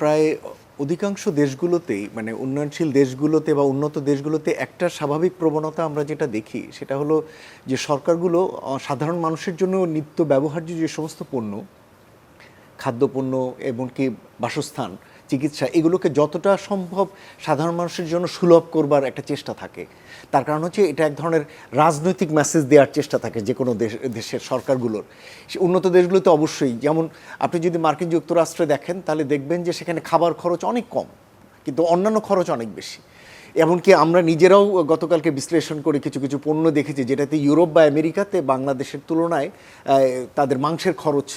প্রায় অধিকাংশ দেশগুলোতেই মানে উন্নয়নশীল দেশগুলোতে বা উন্নত দেশগুলোতে একটা স্বাভাবিক প্রবণতা আমরা যেটা দেখি সেটা হলো যে সরকারগুলো সাধারণ মানুষের জন্য নিত্য ব্যবহার্য যে সমস্ত পণ্য, খাদ্যপণ্য এমনকি বাসস্থান, চিকিৎসা এগুলোকে যতটা সম্ভব সাধারণ মানুষের জন্য সুলভ করবার একটা চেষ্টা থাকে। তার কারণ হচ্ছে এটা এক ধরনের রাজনৈতিক মেসেজ দেওয়ার চেষ্টা থাকে যে কোনো দেশের সরকারগুলোর। উন্নত দেশগুলোতে অবশ্যই, যেমন আপনি যদি মার্কিন যুক্তরাষ্ট্রে দেখেন তাহলে দেখবেন যে সেখানে খাবার খরচ অনেক কম, কিন্তু অন্যান্য খরচ অনেক বেশি। এমনকি আমরা নিজেরাও গতকালকে বিশ্লেষণ করে কিছু কিছু পণ্য দেখেছি যেটাতে ইউরোপ বা আমেরিকাতে বাংলাদেশের তুলনায় তাদের মাংসের খরচ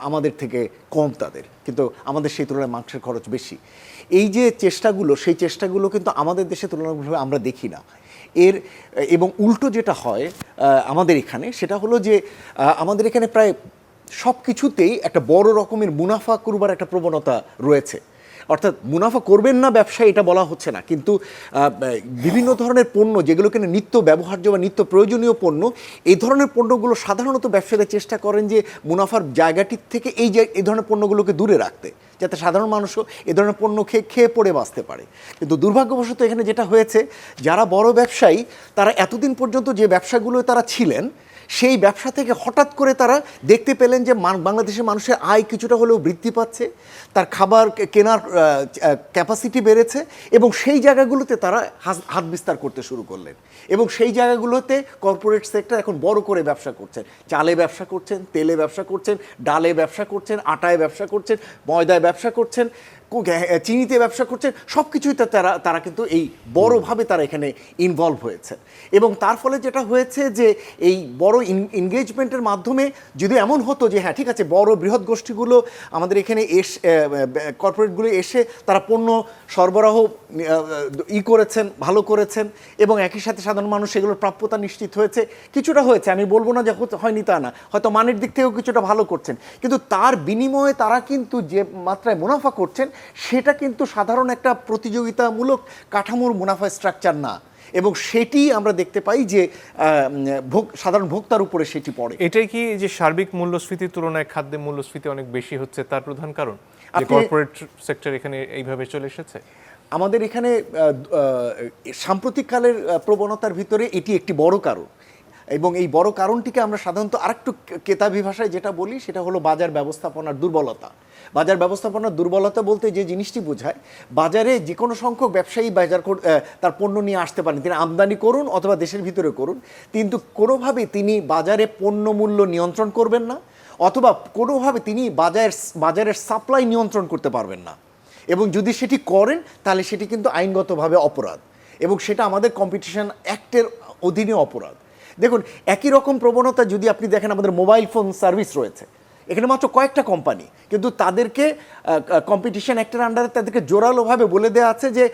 আমাদের থেকে কম তাদের, কিন্তু আমাদের সেই তুলনায় মাংসের খরচ বেশি। এই যে চেষ্টাগুলো, সেই চেষ্টাগুলো কিন্তু আমাদের দেশে তুলনামূলকভাবে আমরা দেখি না। এবং উল্টো যেটা হয় আমাদের এখানে সেটা হলো যে আমাদের এখানে প্রায় সব কিছুতেই একটা বড় রকমের মুনাফা করবার একটা প্রবণতা রয়েছে। অর্থাৎ মুনাফা করবেন না ব্যবসায়ী এটা বলা হচ্ছে না, কিন্তু বিভিন্ন ধরনের পণ্য যেগুলো কিনা নিত্য ব্যবহার্য বা নিত্য প্রয়োজনীয় পণ্য, এই ধরনের পণ্যগুলো সাধারণত ব্যবসায়ীরা চেষ্টা করেন যে মুনাফার জায়গাটির থেকে এই ধরনের পণ্যগুলোকে দূরে রাখতে, যাতে সাধারণ মানুষও এ ধরনের পণ্য খেয়ে পড়ে বাঁচতে পারে। কিন্তু দুর্ভাগ্যবশত এখানে যেটা হয়েছে, যারা বড় ব্যবসায়ী তারা এতদিন পর্যন্ত যে ব্যবসাগুলো তারা ছিলেন সেই ব্যবসা থেকে হঠাৎ করে তারা দেখতে পেলেন যে বাংলাদেশের মানুষের আয় কিছুটা হলেও বৃদ্ধি পাচ্ছে, তার খাবার কেনার ক্যাপাসিটি বেড়েছে, এবং সেই জায়গাগুলোতে তারা হাত বিস্তার করতে শুরু করলেন। এবং সেই জায়গাগুলোতে কর্পোরেট সেক্টর এখন বড় করে ব্যবসা করছেন, চালে ব্যবসা করছেন, তেলে ব্যবসা করছেন, ডালে ব্যবসা করছেন, আটায় ব্যবসা করছেন, ময়দায় ব্যবসা করছেন, চিনিতে ব্যবসা করছেন, সব কিছুই তারা কিন্তু এই বড়ভাবে তারা এখানে ইনভলভ হয়েছে। এবং তার ফলে যেটা হয়েছে যে এই বড় এনগেজমেন্টের মাধ্যমে যদি এমন হতো যে হ্যাঁ ঠিক আছে, বড় বৃহৎ গোষ্ঠীগুলো আমাদের এখানে কর্পোরেটগুলো এসে তারা পণ্য সরবরাহ করেছেন, ভালো করেছেন, এবং একই সাথে সাধারণ মানুষ সেগুলোর প্রাপ্যতা নিশ্চিত হয়েছে, কিছুটা হয়েছে, আমি বলবো না যে হয়নি তা না, হয়তো মানের দিক থেকেও কিছুটা ভালো করছেন, কিন্তু তার বিনিময়ে তারা কিন্তু যে মাত্রায় মুনাফা করছেন সেটা কিন্তু সাধারণ একটা প্রতিযোগিতামূলক কাঠামোর মুনাফা স্ট্রাকচার না। এবং সেটি আমরা দেখতে পাই যে সাধারণ ভোক্তার উপরে সেটি পড়ে। এটাই কি যে সার্বিক মূল্যস্ফীতির তুলনায় খাদ্যের মূল্যস্ফীতি অনেক বেশি হচ্ছে তার প্রধান কারণ, যে কর্পোরেট সেক্টর এখানে এইভাবে চলে এসেছে? আমাদের এখানে সাম্প্রতিককালের প্রবণতার ভিতরে এটি একটি বড় কারণ, এবং এই বড় কারণটিকে আমরা সাধারণত আরেকটু কেতাবি ভাষায় যেটা বলি সেটা হলো বাজার ব্যবস্থাপনার দুর্বলতা। বাজার ব্যবস্থাপনার দুর্বলতা বলতে যে জিনিসটি বোঝায়, বাজারে যে কোনো সংখ্যক ব্যবসায়ী তার পণ্য নিয়ে আসতে পারেন, তিনি আমদানি করুন অথবা দেশের ভিতরে করুন, কিন্তু কোনোভাবেই তিনি বাজারে পণ্য মূল্য নিয়ন্ত্রণ করবেন না, অথবা কোনোভাবে তিনি বাজারের সাপ্লাই নিয়ন্ত্রণ করতে পারবেন না। এবং যদি সেটি করেন তাহলে সেটি কিন্তু আইনগতভাবে অপরাধ, এবং সেটা আমাদের কম্পিটিশন অ্যাক্টের অধীনে অপরাধ। দেখুন, একই রকম প্রবণতা যদি আপনি দেখেন, আমাদের মোবাইল ফোন সার্ভিস রয়েছে, এখানে মাত্র কয়েকটা কোম্পানি, কিন্তু তাদেরকে কম্পিটিশন অ্যাক্টের আন্ডারে তাদেরকে জোরালোভাবে বলে দেওয়া আছে যে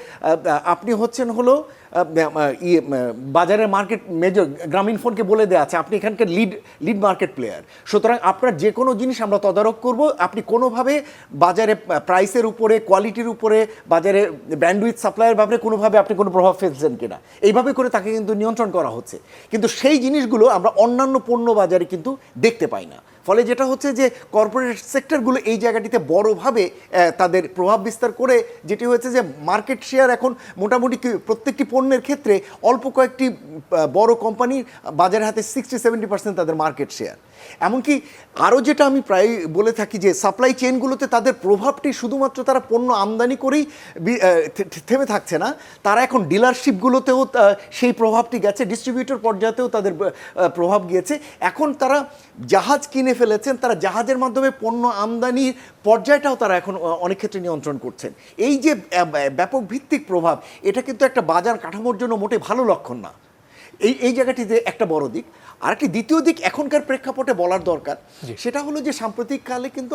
আপনি হচ্ছেন হলো বাজারের মার্কেট মেজর। গ্রামীণ ফোনকে বলে দেওয়া আছে আপনি এখানকার লিড মার্কেট প্লেয়ার, সুতরাং আপনার যে কোনো জিনিস আমরা তদারক করব, আপনি কোনোভাবে বাজারে প্রাইসের উপরে, কোয়ালিটির উপরে, বাজারে ব্যান্ডউইথ সাপ্লাইয়ের ব্যাপারে কোনোভাবে আপনি কোনো প্রভাব ফেলছেন কিনা, এইভাবে করে তাকে কিন্তু নিয়ন্ত্রণ করা হচ্ছে। কিন্তু সেই জিনিসগুলো আমরা অন্যান্য পণ্য বাজারে কিন্তু দেখতে পাই না। ফলে যেটা হচ্ছে যে কর্পোরেট সেক্টরগুলো এই জায়গাটিতে বড়ভাবে তাদের প্রভাব বিস্তার করে যেটি হয়েছে যে মার্কেট শেয়ার এখন মোটামুটি প্রত্যেকটি পণ্যের ক্ষেত্রে অল্প কয়েকটি বড় কোম্পানির বাজারের হাতে 60-70% তাদের মার্কেট শেয়ার। এমনকি আরও যেটা আমি প্রায় বলে থাকি যে সাপ্লাই চেইনগুলোতে তাদের প্রভাবটি শুধুমাত্র তারা পণ্য আমদানি করেই থেমে থাকছে না, তারা এখন ডিলারশিপগুলোতেও সেই প্রভাবটি গেছে, ডিস্ট্রিবিউটর পর্যায়েতেও তাদের প্রভাব গিয়েছে। এখন তারা জাহাজ কিনে ফেলেছেন, তারা জাহাজের মাধ্যমে পণ্য আমদানির পর্যায়টাও তারা এখন অনেক ক্ষেত্রে নিয়ন্ত্রণ করছেন। এই যে ব্যাপক ভিত্তিক প্রভাব, এটা কিন্তু একটা বাজার কাঠামোর জন্য মোটে ভালো লক্ষণ না। এই জায়গাটিতে একটা বড় দিক। আরেকটি দ্বিতীয় দিক এখনকার প্রেক্ষাপটে বলার দরকার, সেটা হলো যে সাম্প্রতিককালে কিন্তু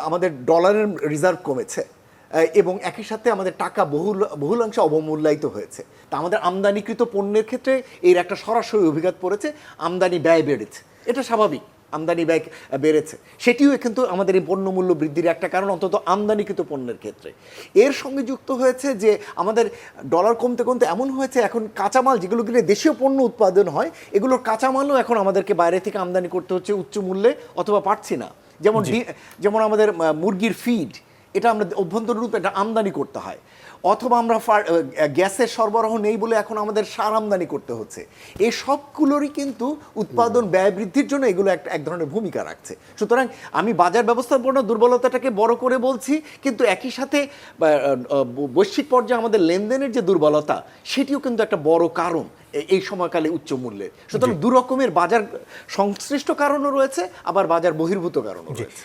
আমাদের ডলারের রিজার্ভ কমেছে, এবং একই সাথে আমাদের টাকা বহুলাংশে অবমূল্যায়িত হয়েছে। তা আমাদের আমদানিকৃত পণ্যের ক্ষেত্রে এর একটা সরাসরি অভিঘাত পড়েছে, আমদানি ব্যয় বেড়েছে, এটা স্বাভাবিক, আমদানি ব্যয় বেড়েছে, সেটিও কিন্তু আমাদের এই পণ্যমূল্য বৃদ্ধির একটা কারণ, অন্তত আমদানিকৃত পণ্যের ক্ষেত্রে। এর সঙ্গে যুক্ত হয়েছে যে আমাদের ডলার কমতে কমতে এমন হয়েছে এখন কাঁচামাল যেগুলো কিনে দেশীয় পণ্য উৎপাদন হয়, এগুলোর কাঁচামালও এখন আমাদেরকে বাইরে থেকে আমদানি করতে হচ্ছে উচ্চ মূল্যে, অথবা পারছি না। যেমন আমাদের মুরগির ফিড, এটা আমরা অভ্যন্তরীণ রূপে এটা আমদানি করতে হয়, অথবা আমরা গ্যাসের সরবরাহ নেই বলে এখন আমাদের সার আমদানি করতে হচ্ছে। এই সবগুলোরই কিন্তু উৎপাদন ব্যয় বৃদ্ধির জন্য এগুলো এক ধরনের ভূমিকা রাখছে। সুতরাং আমি বাজার ব্যবস্থাপনা দুর্বলতাটাকে বড় করে বলছি, কিন্তু একই সাথে বৈশ্বিক পর্যায়ে আমাদের লেনদেনের যে দুর্বলতা সেটিও কিন্তু একটা বড় কারণ এই সময়কালে উচ্চ মূল্যের। সুতরাং দু রকমের বাজার সংশ্লিষ্ট কারণও রয়েছে, আবার বাজার বহির্ভূত কারণও রয়েছে।